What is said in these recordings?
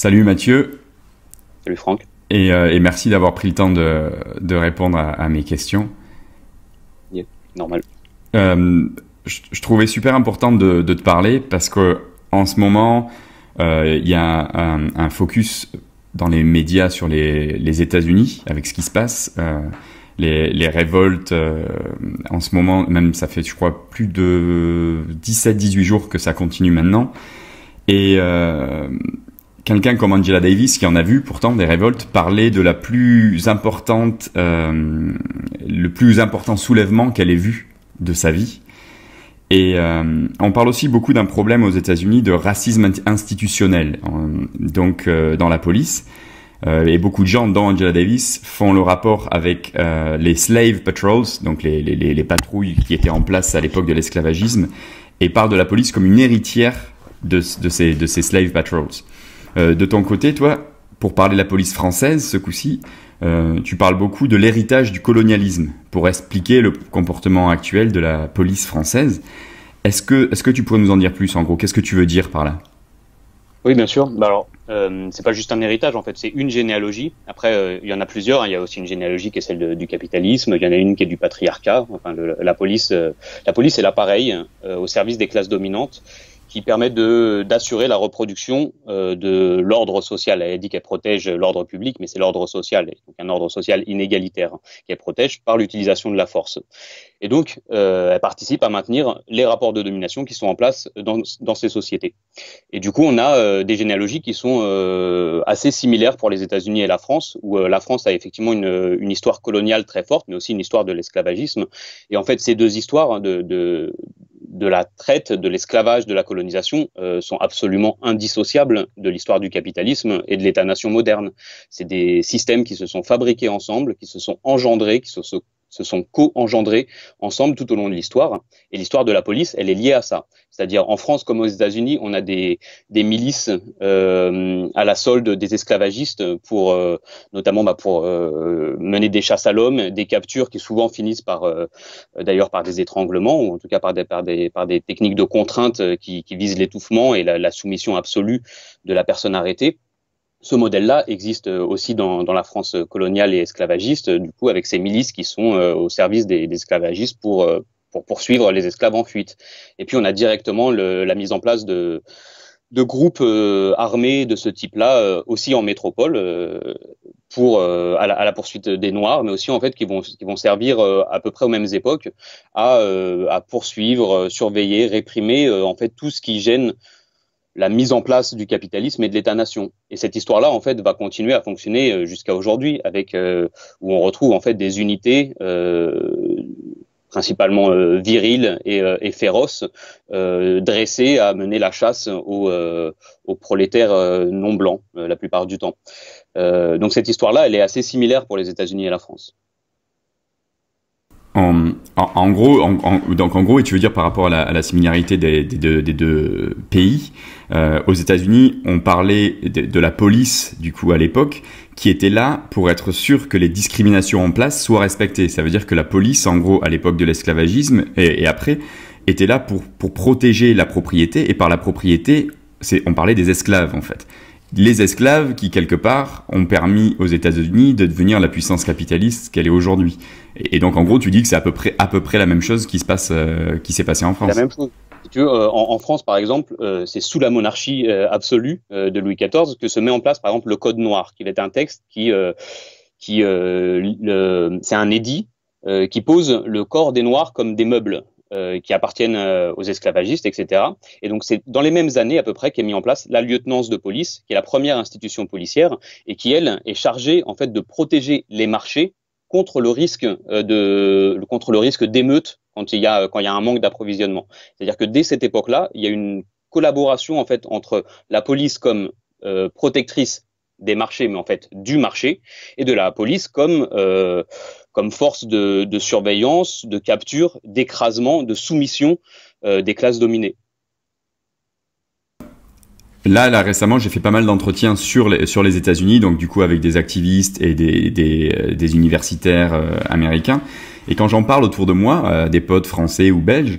Salut Mathieu, Salut Franck. et merci d'avoir pris le temps de répondre à mes questions. Yeah, normal. Euh, je trouvais super important de te parler parce que en ce moment, il y a un focus dans les médias sur les États-Unis avec ce qui se passe. Les révoltes, en ce moment, même ça fait, je crois, plus de 17-18 jours que ça continue maintenant. Et quelqu'un comme Angela Davis, qui en a vu pourtant des révoltes, parlait de la plus importante, le plus important soulèvement qu'elle ait vu de sa vie. Et on parle aussi beaucoup d'un problème aux États-Unis de racisme institutionnel, donc dans la police. Et beaucoup de gens, dont Angela Davis, font le rapport avec les slave patrols, donc les patrouilles qui étaient en place à l'époque de l'esclavagisme, et parlent de la police comme une héritière de ces slave patrols. De ton côté, toi, pour parler de la police française, ce coup-ci, tu parles beaucoup de l'héritage du colonialisme pour expliquer le comportement actuel de la police française. Est-ce que tu pourrais nous en dire plus, en gros? Qu'est-ce que tu veux dire par là? Oui, bien sûr. Bah alors, c'est pas juste un héritage, en fait, c'est une généalogie. Après, il y en a plusieurs, hein. Il y a aussi une généalogie qui est celle du capitalisme. Il y en a une qui est du patriarcat. Enfin, la police est l'appareil au service des classes dominantes qui permet d'assurer la reproduction de l'ordre social. Elle dit qu'elle protège l'ordre public, mais c'est l'ordre social, donc un ordre social inégalitaire, hein, qu'elle protège par l'utilisation de la force. Et donc, elle participe à maintenir les rapports de domination qui sont en place dans ces sociétés. Et du coup, on a des généalogies qui sont assez similaires pour les États-Unis et la France, où la France a effectivement une histoire coloniale très forte, mais aussi une histoire de l'esclavagisme. Et en fait, ces deux histoires, hein, de la traite, de l'esclavage, de la colonisation sont absolument indissociables de l'histoire du capitalisme et de l'État-nation moderne. C'est des systèmes qui se sont fabriqués ensemble, qui se sont engendrés, qui se sont co-engendrés ensemble tout au long de l'histoire. Et l'histoire de la police, elle est liée à ça. C'est-à-dire, en France comme aux États-Unis, on a des milices à la solde des esclavagistes pour notamment pour mener des chasses à l'homme, des captures qui souvent finissent d'ailleurs par des étranglements ou en tout cas par des techniques de contrainte qui visent l'étouffement et la soumission absolue de la personne arrêtée. Ce modèle-là existe aussi dans la France coloniale et esclavagiste, du coup, avec ces milices qui sont au service des esclavagistes pour poursuivre les esclaves en fuite. Et puis, on a directement la mise en place de groupes armés de ce type-là, aussi en métropole, à la poursuite des Noirs, mais aussi en fait qui vont servir à peu près aux mêmes époques à poursuivre, surveiller, réprimer en fait tout ce qui gêne la mise en place du capitalisme et de l'État-nation. Et cette histoire-là, en fait, va continuer à fonctionner jusqu'à aujourd'hui, avec où on retrouve en fait des unités principalement viriles et féroces, dressées à mener la chasse aux prolétaires non blancs la plupart du temps. Donc cette histoire-là, elle est assez similaire pour les États-Unis et la France. En gros, donc en gros, et tu veux dire par rapport à la similarité des deux pays, aux États-Unis, on parlait de la police, du coup, à l'époque, qui était là pour être sûr que les discriminations en place soient respectées. Ça veut dire que la police, en gros, à l'époque de l'esclavagisme et après, était là pour protéger la propriété, et par la propriété, on parlait des esclaves, en fait. Les esclaves qui, quelque part, ont permis aux États-Unis de devenir la puissance capitaliste qu'elle est aujourd'hui. Et donc, en gros, tu dis que c'est à peu près la même chose qui s'est passé en France. La même chose. Si tu veux, en France, par exemple, c'est sous la monarchie absolue de Louis XIV que se met en place, par exemple, le Code noir, qui est un texte c'est un édit qui pose le corps des Noirs comme des meubles qui appartiennent aux esclavagistes, etc. Et donc, c'est dans les mêmes années, à peu près, qu'est mis en place la lieutenance de police, qui est la première institution policière et qui, elle, est chargée, en fait, de protéger les marchés contre le risque d'émeute quand il y a un manque d'approvisionnement. C'est-à-dire que dès cette époque-là, il y a une collaboration en fait entre la police comme protectrice des marchés, mais en fait du marché, et de la police comme force de surveillance, de capture, d'écrasement, de soumission des classes dominées. Là, récemment, j'ai fait pas mal d'entretiens sur les États-Unis, donc du coup avec des activistes et des universitaires américains. Et quand j'en parle autour de moi, des potes français ou belges,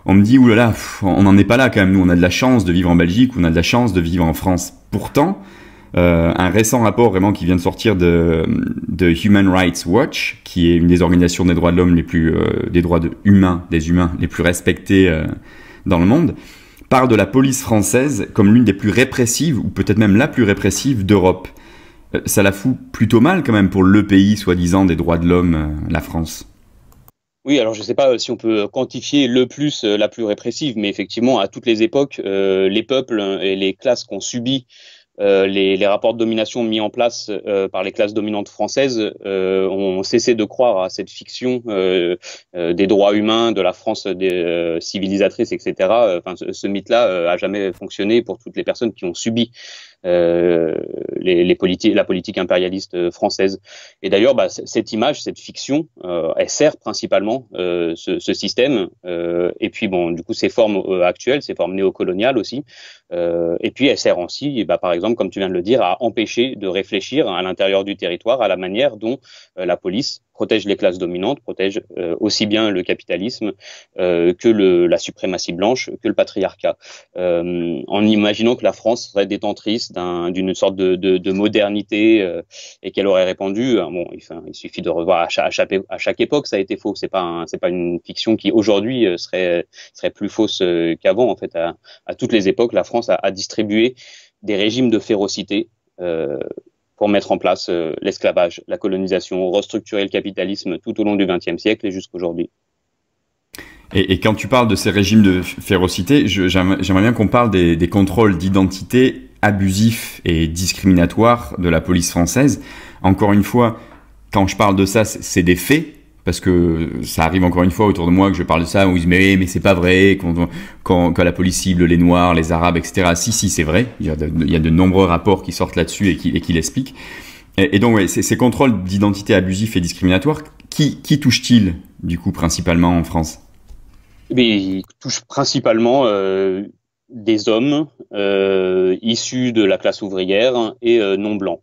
on me dit oulala, on n'en est pas là quand même. Nous, on a de la chance de vivre en Belgique, on a de la chance de vivre en France. Pourtant, Un récent rapport vraiment qui vient de sortir de Human Rights Watch, qui est une des organisations des droits de l'homme des droits humains les plus respectés dans le monde, parle de la police française comme l'une des plus répressives, ou peut-être même la plus répressive d'Europe. Ça la fout plutôt mal quand même pour le pays soi-disant des droits de l'homme, la France. Oui, alors je ne sais pas si on peut quantifier la plus répressive, mais effectivement, à toutes les époques, les peuples et les classes qui ont subi les rapports de domination mis en place par les classes dominantes françaises ont cessé de croire à cette fiction des droits humains, de la France civilisatrice, etc. Enfin, ce mythe-là a jamais fonctionné pour toutes les personnes qui ont subi la politique impérialiste française. Et d'ailleurs, cette image, cette fiction, elle sert principalement ce système. Et puis, bon, du coup, ces formes actuelles, ces formes néocoloniales aussi. Et puis, elle sert aussi, par exemple, comme tu viens de le dire, à empêcher de réfléchir à l'intérieur du territoire à la manière dont la police protège les classes dominantes, protège aussi bien le capitalisme que la suprématie blanche, que le patriarcat. En imaginant que la France serait détentrice d'une sorte de modernité et qu'elle aurait répandu. Bon, il suffit de revoir à chaque époque, ça a été faux. C'est pas une fiction qui aujourd'hui serait plus fausse qu'avant. En fait, à toutes les époques, la France a distribué des régimes de férocité pour mettre en place l'esclavage, la colonisation, restructurer le capitalisme tout au long du XXe siècle et jusqu'aujourd'hui. Et quand tu parles de ces régimes de férocité, j'aimerais bien qu'on parle des contrôles d'identité abusifs et discriminatoires de la police française. Encore une fois, quand je parle de ça, c'est des faits, parce que ça arrive encore une fois autour de moi que je parle de ça, où ils disent mais c'est pas vrai, quand la police cible les Noirs, les Arabes, etc. Si, c'est vrai, il y a de nombreux rapports qui sortent là-dessus et qui l'expliquent. Et donc, ouais, ces contrôles d'identité abusifs et discriminatoires, qui touchent-ils, du coup, principalement en France ? Mais il touche principalement des hommes issus de la classe ouvrière et non blancs.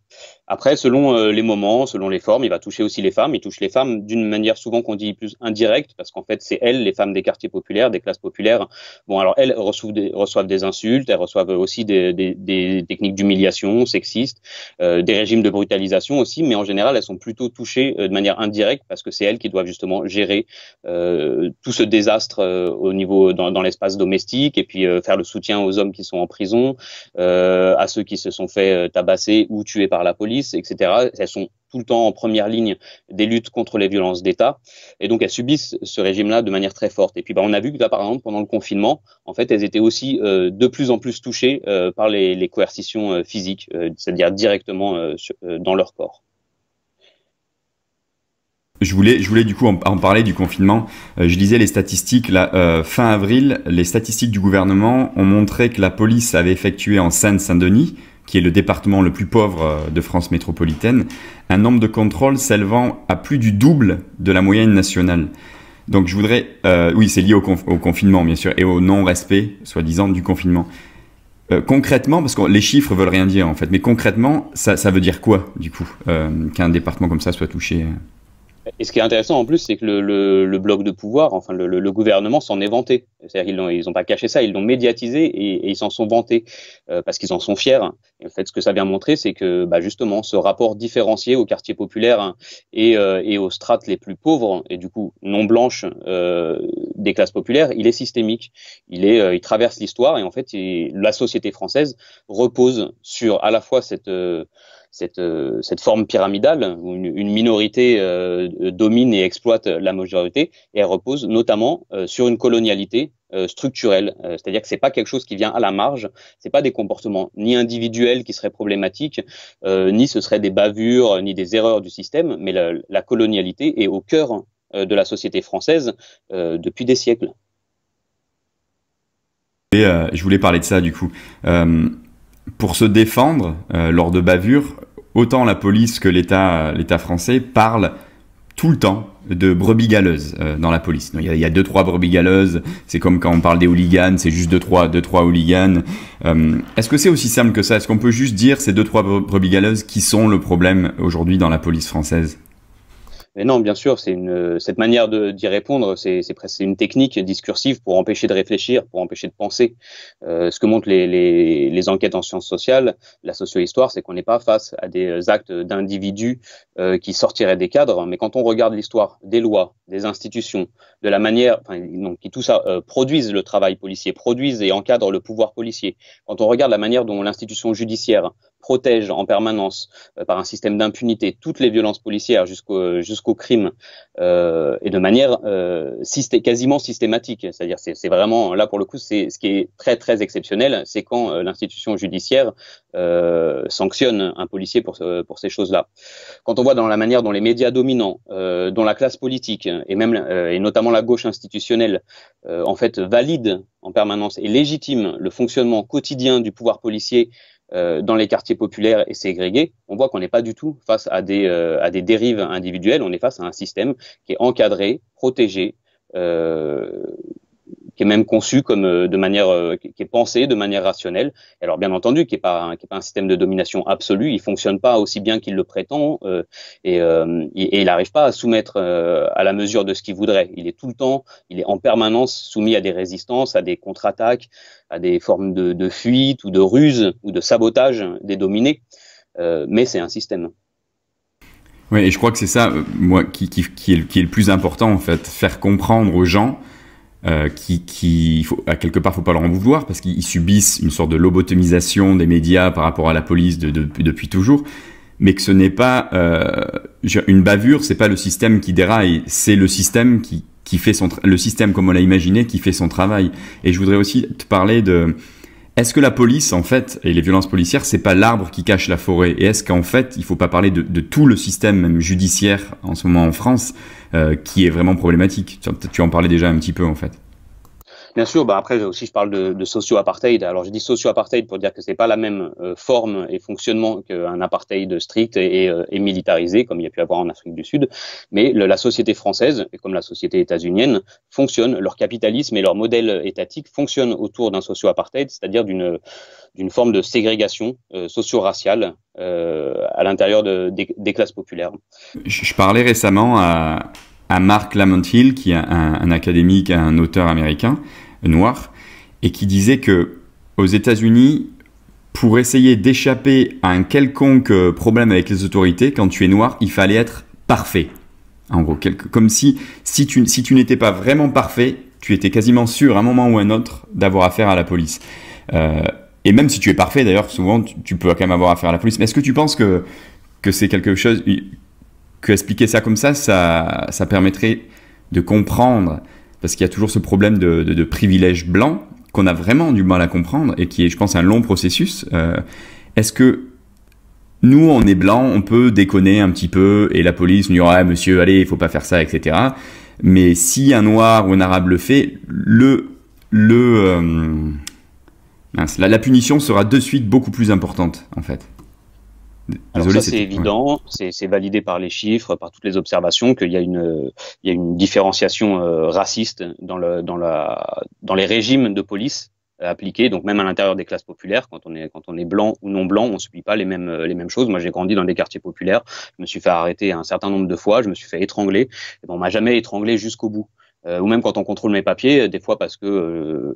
Après, selon les moments, selon les formes, il va toucher aussi les femmes. Il touche les femmes d'une manière souvent qu'on dit plus indirecte, parce qu'en fait, c'est elles, les femmes des quartiers populaires, des classes populaires. Bon, alors elles reçoivent des insultes, elles reçoivent aussi des techniques d'humiliation sexistes, des régimes de brutalisation aussi, mais en général, elles sont plutôt touchées de manière indirecte, parce que c'est elles qui doivent justement gérer tout ce désastre au niveau dans l'espace domestique, et puis faire le soutien aux hommes qui sont en prison, à ceux qui se sont fait tabasser ou tuer par la police, etc. Elles sont tout le temps en première ligne des luttes contre les violences d'État, et donc elles subissent ce régime-là de manière très forte. Et puis on a vu que là, par exemple, pendant le confinement, en fait, elles étaient aussi de plus en plus touchées par les coercitions physiques, c'est-à-dire directement dans leur corps. Je voulais du coup en parler du confinement. Je lisais les statistiques là, fin avril. Les statistiques du gouvernement ont montré que la police avait effectué en Seine-Saint-Denis, qui est le département le plus pauvre de France métropolitaine, un nombre de contrôles s'élevant à plus du double de la moyenne nationale. Donc je voudrais... oui, c'est lié au confinement, bien sûr, et au non-respect, soi-disant, du confinement. Concrètement, parce que les chiffres veulent rien dire, en fait, mais concrètement, ça veut dire quoi, du coup, qu'un département comme ça soit touché Et ce qui est intéressant en plus, c'est que le bloc de pouvoir, enfin le gouvernement s'en est vanté. C'est-à-dire ils ont pas caché ça, ils l'ont médiatisé et ils s'en sont vantés parce qu'ils en sont fiers. Et en fait, ce que ça vient montrer, c'est que justement ce rapport différencié aux quartiers populaires et aux strates les plus pauvres et du coup non blanches des classes populaires, il est systémique. Il traverse l'histoire et en fait, la société française repose sur à la fois cette forme pyramidale où une minorité domine et exploite la majorité, et elle repose notamment sur une colonialité structurelle, c'est-à-dire que c'est pas quelque chose qui vient à la marge, c'est pas des comportements ni individuels qui seraient problématiques, ni ce seraient des bavures, ni des erreurs du système, mais la colonialité est au cœur de la société française depuis des siècles. Je voulais parler de ça du coup. Pour se défendre lors de bavures, autant la police que l'État français parlent tout le temps de brebis galeuses dans la police. Il y a 2-3 brebis galeuses, c'est comme quand on parle des hooligans, c'est juste 2-3 hooligans. Est-ce que c'est aussi simple que ça ? Est-ce qu'on peut juste dire ces 2-3 brebis galeuses qui sont le problème aujourd'hui dans la police française ? Mais non, bien sûr, cette manière d'y répondre, c'est presque une technique discursive pour empêcher de réfléchir, pour empêcher de penser. Ce que montrent les enquêtes en sciences sociales, la socio-histoire, c'est qu'on n'est pas face à des actes d'individus qui sortiraient des cadres, mais quand on regarde l'histoire des lois, des institutions, de la manière, enfin, donc, qui tout ça produisent le travail policier, produisent et encadrent le pouvoir policier. Quand on regarde la manière dont l'institution judiciaire protège en permanence par un système d'impunité toutes les violences policières jusqu'au crime et de manière quasiment systématique. C'est-à-dire c'est vraiment là pour le coup c'est ce qui est très très exceptionnel, c'est quand l'institution judiciaire sanctionne un policier pour ces choses-là. Quand on voit dans la manière dont les médias dominants, dont la classe politique et même et notamment la gauche institutionnelle en fait valide en permanence et légitime le fonctionnement quotidien du pouvoir policier dans les quartiers populaires et ségrégés, on voit qu'on n'est pas du tout face à des dérives individuelles, on est face à un système qui est encadré, protégé, qui est même conçu comme qui est pensé de manière rationnelle. Alors bien entendu, qui est pas un système de domination absolue, il fonctionne pas aussi bien qu'il le prétend et il n'arrive pas à soumettre à la mesure de ce qu'il voudrait. Il est tout le temps, il est en permanence soumis à des résistances, à des contre-attaques, à des formes de fuite ou de ruse ou de sabotage des dominés. Mais c'est un système. Oui, et je crois que c'est ça, moi, qui est le plus important en fait, faire comprendre aux gens. À quelque part, faut pas leur en vouloir parce qu'ils subissent une sorte de lobotomisation des médias par rapport à la police depuis toujours, mais que ce n'est pas une bavure, c'est pas le système qui déraille, c'est le système qui fait le système comme on l'a imaginé qui fait son travail. Et je voudrais aussi te parler de est-ce que la police en fait et les violences policières c'est pas l'arbre qui cache la forêt, et est-ce qu'en fait il faut pas parler de tout le système même judiciaire en ce moment en France qui est vraiment problématique. Tu en parlais déjà un petit peu en fait. Bien sûr, après aussi je parle de socio-apartheid. Alors je dis socio-apartheid pour dire que c'est pas la même forme et fonctionnement qu'un apartheid strict et militarisé comme il y a pu avoir en Afrique du Sud. Mais la société française, et comme la société états-unienne, fonctionne, leur capitalisme et leur modèle étatique fonctionnent autour d'un socio-apartheid, c'est-à-dire d'une forme de ségrégation socio-raciale à l'intérieur des classes populaires. Je parlais récemment à Mark Lamont Hill, qui est un académique, un auteur américain noir, et qui disait que aux États-Unis, pour essayer d'échapper à un quelconque problème avec les autorités, quand tu es noir, il fallait être parfait. En gros, comme si tu n'étais pas vraiment parfait, tu étais quasiment sûr à un moment ou à un autre d'avoir affaire à la police. Et même si tu es parfait, d'ailleurs, souvent tu peux quand même avoir affaire à la police. Mais est-ce que tu penses que c'est quelque chose, que expliquer ça comme ça permettrait de comprendre, parce qu'il y a toujours ce problème de privilège blanc qu'on a vraiment du mal à comprendre et qui est, je pense, un long processus. Est-ce que nous, on est blanc, on peut déconner un petit peu et la police nous dit « Ah, monsieur, allez, il faut pas faire ça, etc. » Mais si un noir ou un arabe le fait, la punition sera de suite beaucoup plus importante, en fait. Alors ça c'est évident, ouais. C'est validé par les chiffres, par toutes les observations qu'il y a une différenciation raciste dans les régimes de police appliqués, donc même à l'intérieur des classes populaires, quand on est blanc ou non blanc, on subit pas les mêmes choses. Moi j'ai grandi dans des quartiers populaires, je me suis fait arrêter un certain nombre de fois, je me suis fait étrangler, et on m'a jamais étranglé jusqu'au bout. Ou même quand on contrôle mes papiers, des fois parce que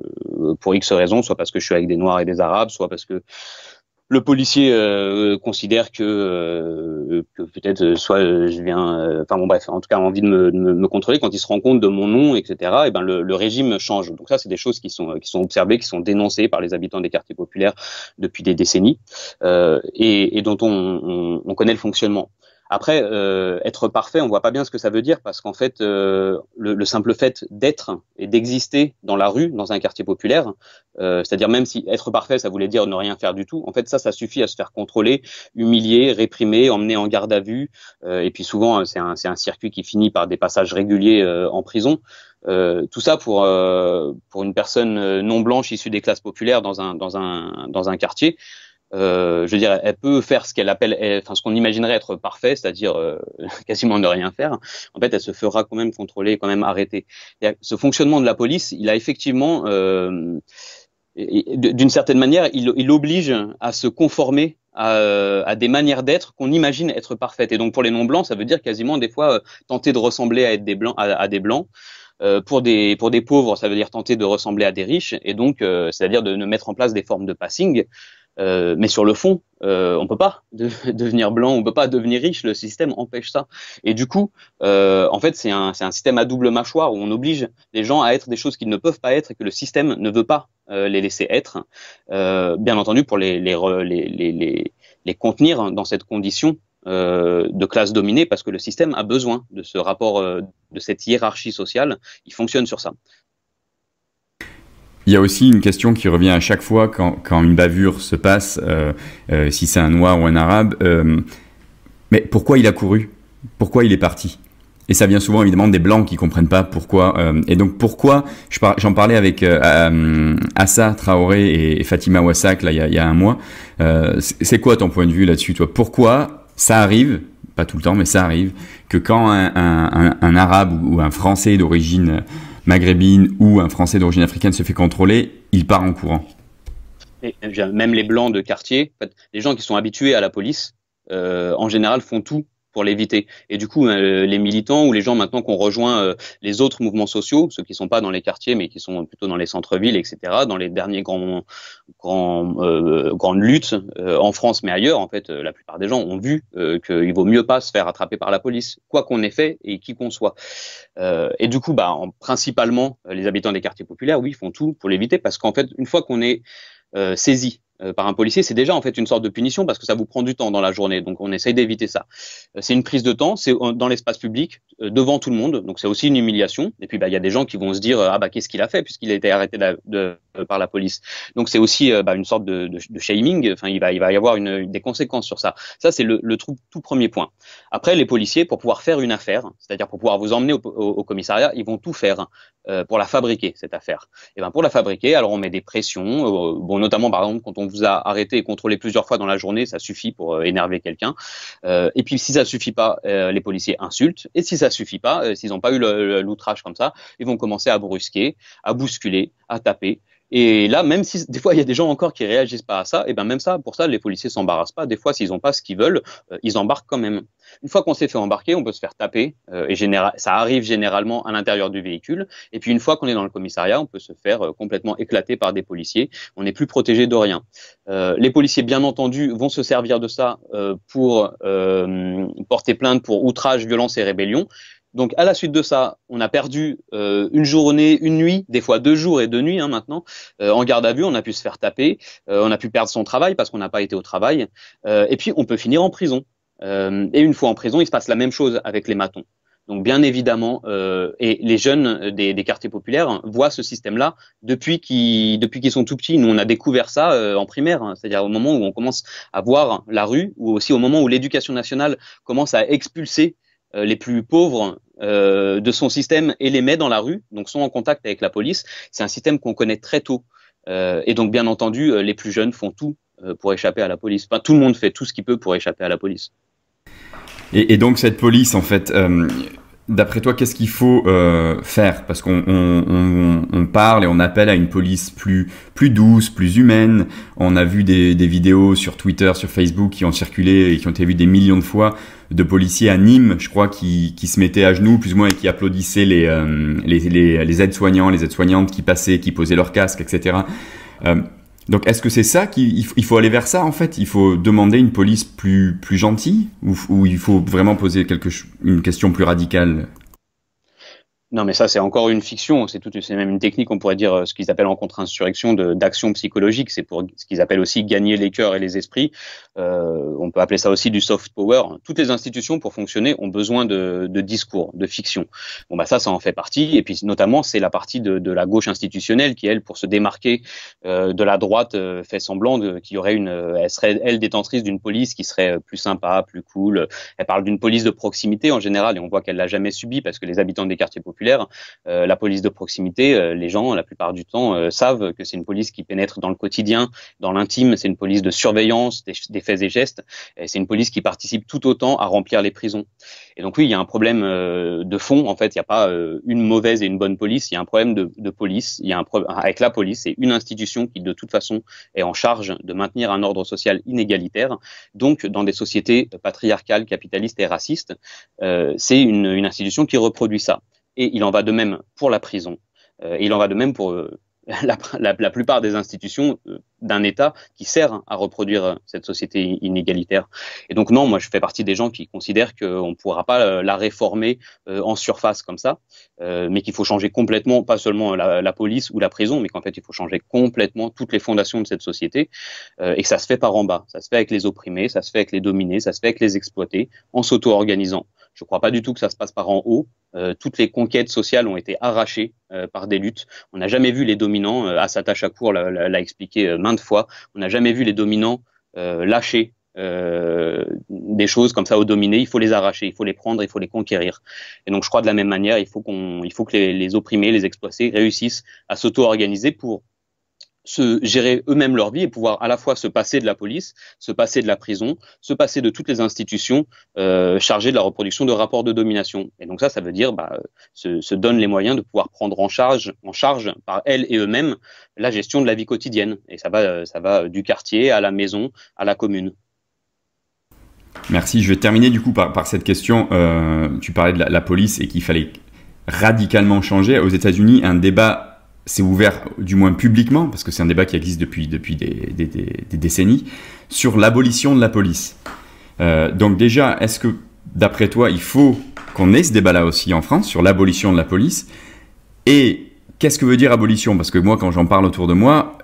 pour X raisons, soit parce que je suis avec des Noirs et des Arabes, soit parce que le policier considère que peut-être soit je viens, enfin bon bref, en tout cas a envie de me contrôler quand il se rend compte de mon nom, etc. Et ben le régime change. Donc ça c'est des choses qui sont observées, qui sont dénoncées par les habitants des quartiers populaires depuis des décennies et dont on connaît le fonctionnement. Après, être parfait, on voit pas bien ce que ça veut dire parce qu'en fait, le simple fait d'être et d'exister dans la rue, dans un quartier populaire, c'est-à-dire même si être parfait, ça voulait dire ne rien faire du tout, en fait, ça suffit à se faire contrôler, humilier, réprimer, emmener en garde à vue, et puis souvent, c'est un circuit qui finit par des passages réguliers en prison. Tout ça pour une personne non blanche issue des classes populaires dans un quartier. Je veux dire, elle peut faire ce qu'elle appelle, ce qu'on imaginerait être parfait, c'est-à-dire quasiment ne rien faire. En fait, elle se fera quand même contrôler, quand même arrêter. Ce fonctionnement de la police, il a effectivement d'une certaine manière, il oblige à se conformer à des manières d'être qu'on imagine être parfaites. Et donc pour les non-blancs, ça veut dire quasiment des fois tenter de ressembler à être des blancs, à des blancs. Pour des pauvres, ça veut dire tenter de ressembler à des riches, et donc c'est-à-dire de mettre en place des formes de passing. Mais sur le fond, on peut pas devenir blanc, on peut pas devenir riche. Le système empêche ça. Et du coup, en fait, c'est un système à double mâchoire où on oblige les gens à être des choses qu'ils ne peuvent pas être et que le système ne veut pas les laisser être. Bien entendu, pour les contenir dans cette condition de classe dominée, parce que le système a besoin de ce rapport, de cette hiérarchie sociale. Il fonctionne sur ça. Il y a aussi une question qui revient à chaque fois quand une bavure se passe, si c'est un noir ou un arabe, mais pourquoi il a couru? Pourquoi il est parti? Et ça vient souvent évidemment des blancs qui comprennent pas pourquoi. Et donc pourquoi, j'en parlais avec Assa Traoré et Fatima Wassak là, il y a un mois. C'est quoi ton point de vue là-dessus, toi? Pourquoi ça arrive, pas tout le temps, mais ça arrive, que quand un arabe ou un français d'origine maghrébine ou un français d'origine africaine se fait contrôler, il part en courant? Et même les blancs de quartier, en fait, les gens qui sont habitués à la police, en général font tout pour l'éviter. Et du coup, les militants ou les gens maintenant qu'on rejoint les autres mouvements sociaux, ceux qui sont pas dans les quartiers mais qui sont plutôt dans les centres-villes, etc., dans les derniers grandes luttes en France mais ailleurs, en fait, la plupart des gens ont vu qu'il vaut mieux pas se faire attraper par la police, quoi qu'on ait fait et qui qu'on soit. Et du coup, principalement, les habitants des quartiers populaires, oui, font tout pour l'éviter parce qu'en fait, une fois qu'on est saisi par un policier, c'est déjà en fait une sorte de punition parce que ça vous prend du temps dans la journée. Donc on essaye d'éviter ça. C'est une prise de temps, c'est dans l'espace public, devant tout le monde. Donc c'est aussi une humiliation. Et puis il y a des gens qui vont se dire qu'est-ce qu'il a fait puisqu'il a été arrêté par la police. Donc c'est aussi une sorte de shaming. Enfin il va y avoir des conséquences sur ça. Ça c'est le tout premier point. Après les policiers, pour pouvoir faire une affaire, c'est-à-dire pour pouvoir vous emmener au commissariat, ils vont tout faire pour la fabriquer cette affaire. Et pour la fabriquer, alors on met des pressions, notamment par exemple quand on vous a arrêté et contrôlé plusieurs fois dans la journée, ça suffit pour énerver quelqu'un. Et puis si ça suffit pas, les policiers insultent. Et si ça suffit pas, s'ils n'ont pas eu l'outrage comme ça, ils vont commencer à brusquer, à bousculer, à taper. Et là, même si des fois il y a des gens encore qui réagissent pas à ça, et même ça, pour ça, les policiers s'embarrassent pas. Des fois, s'ils n'ont pas ce qu'ils veulent, ils embarquent quand même. Une fois qu'on s'est fait embarquer, on peut se faire taper, et ça arrive généralement à l'intérieur du véhicule. Et puis une fois qu'on est dans le commissariat, on peut se faire complètement éclater par des policiers. On n'est plus protégé de rien. Les policiers, bien entendu, vont se servir de ça pour porter plainte pour outrage, violence et rébellion. Donc, à la suite de ça, on a perdu une journée, une nuit, des fois 2 jours et 2 nuits maintenant, en garde à vue. On a pu se faire taper, on a pu perdre son travail parce qu'on n'a pas été au travail. Et puis, on peut finir en prison. Et une fois en prison, il se passe la même chose avec les matons. Donc, bien évidemment, et les jeunes des quartiers populaires voient ce système-là depuis qu'ils sont tout petits. Nous, on a découvert ça en primaire, hein, c'est-à-dire au moment où on commence à voir la rue, ou aussi au moment où l'éducation nationale commence à expulser les plus pauvres de son système et les met dans la rue, donc sont en contact avec la police. C'est un système qu'on connaît très tôt. Et donc, bien entendu, les plus jeunes font tout pour échapper à la police. Enfin, tout le monde fait tout ce qu'il peut pour échapper à la police. Et donc, cette police, en fait, d'après toi, qu'est-ce qu'il faut faire? Parce qu'on parle et on appelle à une police plus douce, plus humaine. On a vu des vidéos sur Twitter, sur Facebook qui ont circulé et qui ont été vues des millions de fois de policiers à Nîmes, je crois, qui se mettaient à genoux plus ou moins et qui applaudissaient les aides-soignants, les aides-soignantes qui passaient, qui posaient leur casque, etc. Donc, est-ce que c'est ça il faut aller vers ça, en fait? Il faut demander une police plus gentille ou il faut vraiment poser une question plus radicale? Non, mais ça, c'est encore une fiction. C'est même une technique, on pourrait dire, ce qu'ils appellent en contre-insurrection d'action psychologique. C'est pour ce qu'ils appellent aussi gagner les cœurs et les esprits. On peut appeler ça aussi du soft power. Toutes les institutions, pour fonctionner, ont besoin de discours, de fiction. Ça en fait partie. Et puis, notamment, c'est la partie de la gauche institutionnelle qui, elle, pour se démarquer de la droite, fait semblant qu'il y aurait elle serait, elle, détentrice d'une police qui serait plus sympa, plus cool. Elle parle d'une police de proximité en général, et on voit qu'elle l'a jamais subie parce que les habitants des quartiers populaires populaire. La police de proximité, les gens, la plupart du temps, savent que c'est une police qui pénètre dans le quotidien, dans l'intime. C'est une police de surveillance des faits et gestes. Et c'est une police qui participe tout autant à remplir les prisons. Et donc oui, il y a un problème de fond. En fait, il n'y a pas une mauvaise et une bonne police. Il y a un problème de police. Il y a un problème avec la police. C'est une institution qui, de toute façon, est en charge de maintenir un ordre social inégalitaire. Donc, dans des sociétés patriarcales, capitalistes et racistes, c'est une institution qui reproduit ça. Et il en va de même pour la prison. Et il en va de même pour la plupart des institutions d'un État qui sert à reproduire cette société inégalitaire. Et donc non, moi je fais partie des gens qui considèrent qu'on ne pourra pas la réformer en surface comme ça, mais qu'il faut changer complètement, pas seulement la police ou la prison, mais qu'en fait il faut changer complètement toutes les fondations de cette société, et que ça se fait par en bas. Ça se fait avec les opprimés, ça se fait avec les dominés, ça se fait avec les exploités, en s'auto-organisant. Je ne crois pas du tout que ça se passe par en haut. Toutes les conquêtes sociales ont été arrachées par des luttes. On n'a jamais vu les dominants, Assata Shakur l'a expliqué maintes fois, on n'a jamais vu les dominants lâcher des choses comme ça aux dominés. Il faut les arracher, il faut les prendre, il faut les conquérir. Et donc je crois de la même manière, il faut que les opprimés, les exploités réussissent à s'auto-organiser pour se gérer eux-mêmes leur vie et pouvoir à la fois se passer de la police, se passer de la prison, se passer de toutes les institutions chargées de la reproduction de rapports de domination. Et donc ça veut dire se donne les moyens de pouvoir prendre en charge par elles et eux-mêmes la gestion de la vie quotidienne. Et ça va du quartier à la maison, à la commune. Merci. Je vais terminer du coup par cette question. Tu parlais de la police et qu'il fallait radicalement changer. Aux États-Unis, un débat s'est ouvert, du moins publiquement, parce que c'est un débat qui existe depuis des décennies, sur l'abolition de la police. Donc déjà, est-ce que, d'après toi, il faut qu'on ait ce débat-là aussi en France, sur l'abolition de la police? Et qu'est-ce que veut dire abolition? Parce que moi, quand j'en parle autour de moi,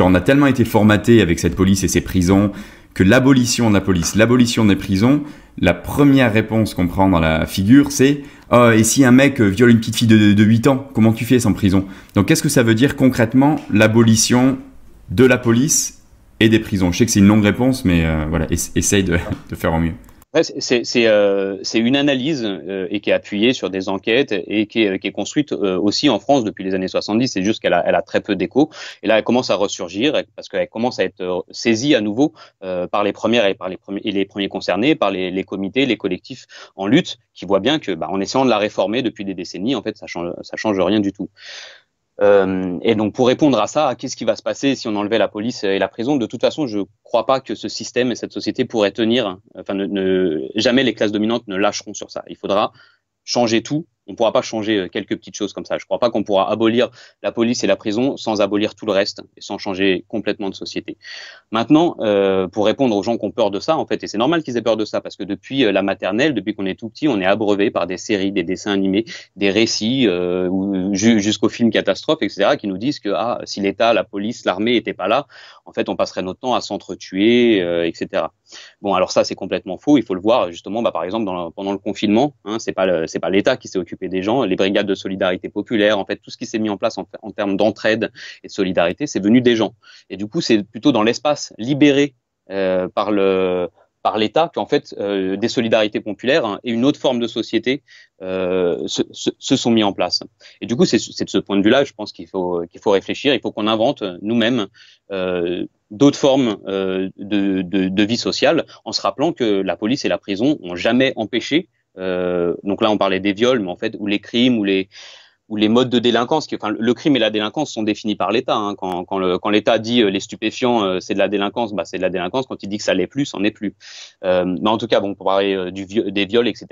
on a tellement été formaté avec cette police et ces prisons, que l'abolition de la police, l'abolition des prisons, la première réponse qu'on prend dans la figure, c'est « Oh, et si un mec viole une petite fille de 8 ans, comment tu fais sans prison ?» Donc, qu'est-ce que ça veut dire concrètement, l'abolition de la police et des prisons? Je sais que c'est une longue réponse, mais voilà, essaye de faire au mieux. Ouais, c'est une analyse et qui est appuyée sur des enquêtes et qui est construite aussi en France depuis les années 70. C'est juste qu'elle a très peu d'écho. Et là, elle commence à ressurgir parce qu'elle commence à être saisie à nouveau par les premières et les premiers concernés, par les comités, les collectifs en lutte, qui voient bien que, en essayant de la réformer depuis des décennies, en fait, ça change rien du tout. Et donc pour répondre à ça, qu'est-ce qui va se passer si on enlevait la police et la prison? De toute façon, je crois pas que ce système et cette société pourraient tenir. Enfin, jamais les classes dominantes ne lâcheront sur ça. Il faudra changer tout. On ne pourra pas changer quelques petites choses comme ça. Je ne crois pas qu'on pourra abolir la police et la prison sans abolir tout le reste et sans changer complètement de société. Maintenant, pour répondre aux gens qui ont peur de ça, en fait, et c'est normal qu'ils aient peur de ça parce que depuis la maternelle, depuis qu'on est tout petit, on est abreuvé par des séries, des dessins animés, des récits jusqu'aux films catastrophes, etc., qui nous disent que si l'État, la police, l'armée n'étaient pas là, en fait, on passerait notre temps à s'entretuer, etc. Bon, alors ça, c'est complètement faux. Il faut le voir justement, par exemple, pendant le confinement. C'est pas l'État qui s'est occupé des gens, les brigades de solidarité populaire, en fait, tout ce qui s'est mis en place en termes d'entraide et de solidarité, c'est venu des gens. Et du coup, c'est plutôt dans l'espace libéré par l'État qu'en fait des solidarités populaires et une autre forme de société se sont mis en place. Et du coup, c'est de ce point de vue-là, je pense qu'il faut réfléchir. Il faut qu'on invente nous-mêmes d'autres formes de vie sociale, en se rappelant que la police et la prison ont jamais empêché. Donc là, on parlait des viols, mais en fait, ou les crimes, ou les modes de délinquance. Le crime et la délinquance sont définis par l'État. Quand l'État dit les stupéfiants, c'est de la délinquance, c'est de la délinquance. Quand il dit que ça l'est plus, c'en est plus. Mais en tout cas, pour parler des viols, etc.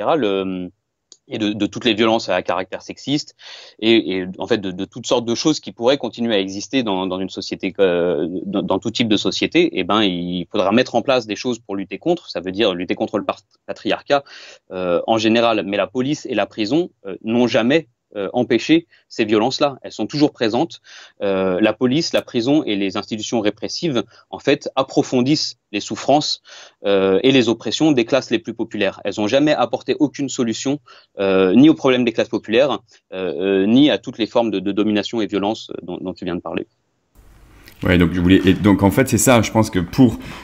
Et de toutes les violences à caractère sexiste et en fait de toutes sortes de choses qui pourraient continuer à exister dans une société, dans tout type de société. Il faudra mettre en place des choses pour lutter contre. Ça veut dire lutter contre le patriarcat en général. Mais la police et la prison n'ont jamais empêcher ces violences-là. Elles sont toujours présentes. La police, la prison et les institutions répressives, en fait, approfondissent les souffrances et les oppressions des classes les plus populaires. Elles n'ont jamais apporté aucune solution, ni aux problèmes des classes populaires, ni à toutes les formes de domination et violence dont tu viens de parler. Ouais, donc en fait c'est ça. Je pense que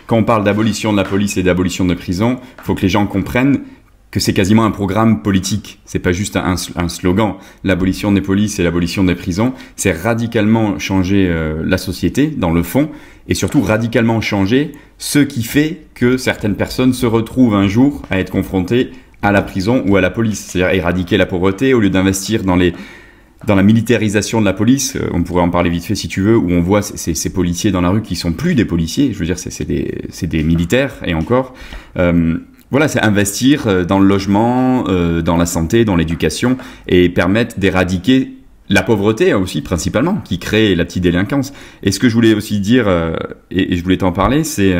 quand on parle d'abolition de la police et d'abolition de prison, il faut que les gens comprennent que c'est quasiment un programme politique. C'est pas juste un slogan. L'abolition des polices et l'abolition des prisons, c'est radicalement changer la société dans le fond, et surtout radicalement changer ce qui fait que certaines personnes se retrouvent un jour à être confrontées à la prison ou à la police. C'est-à-dire éradiquer la pauvreté au lieu d'investir dans la militarisation de la police. On pourrait en parler vite fait si tu veux, où on voit ces policiers dans la rue qui sont plus des policiers. Je veux dire, c'est des militaires, et encore. Voilà, c'est investir dans le logement, dans la santé, dans l'éducation, et permettre d'éradiquer la pauvreté aussi, principalement, qui crée la petite délinquance. Et ce que je voulais aussi dire, et je voulais t'en parler, c'est...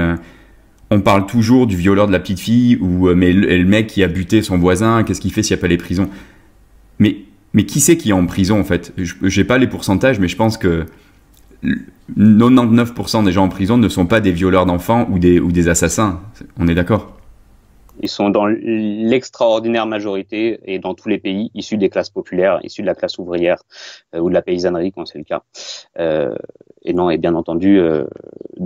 on parle toujours du violeur de la petite fille, ou mais le mec qui a buté son voisin, qu'est-ce qu'il fait s'il n'y a pas les prisons? Mais qui c'est qui est en prison, en fait? J'ai pas les pourcentages, mais je pense que 99% des gens en prison ne sont pas des violeurs d'enfants ou des assassins. On est d'accord? Ils sont dans l'extraordinaire majorité, et dans tous les pays, issus des classes populaires, issus de la classe ouvrière ou de la paysannerie quand c'est le cas. Et non, et bien entendu, de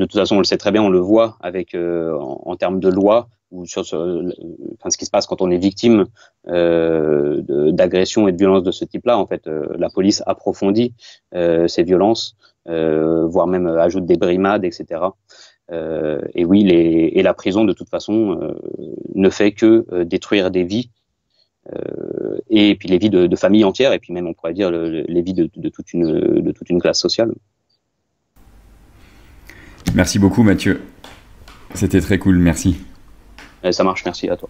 toute façon, on le sait très bien, on le voit avec en termes de loi, ou sur ce qui se passe quand on est victime d'agressions et de violences de ce type-là. En fait, la police approfondit ces violences, voire même ajoute des brimades, etc. Et oui, et la prison, de toute façon, ne fait que détruire des vies, et puis les vies de familles entières, et puis même, on pourrait dire, les vies de toute une classe sociale. Merci beaucoup, Mathieu. C'était très cool, merci. Ça marche, merci à toi.